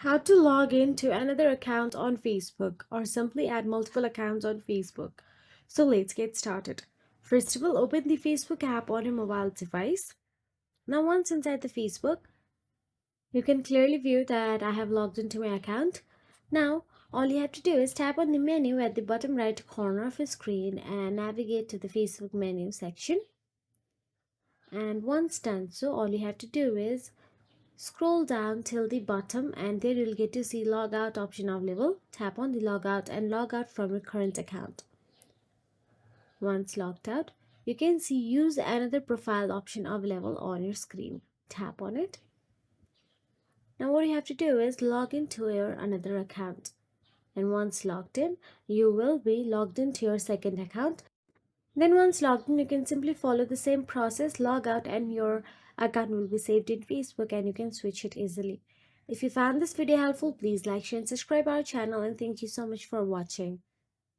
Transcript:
How to log in to another account on Facebook or simply add multiple accounts on Facebook. So let's get started. First of all, open the Facebook app on your mobile device. Now once inside the Facebook, you can clearly view that I have logged into my account. Now all you have to do is tap on the menu at the bottom right corner of your screen and navigate to the Facebook menu section. And once done so, all you have to do is scroll down till the bottom and there you'll get to see logout option available. Tap on the logout and log out from your current account. Once logged out, you can see use another profile option available on your screen. Tap on it. Now what you have to do is log into your another account. And once logged in, you will be logged into your second account. Then once logged in, you can simply follow the same process, log out, and your account will be saved in Facebook and you can switch it easily. If you found this video helpful, please like, share and subscribe our channel, and thank you so much for watching.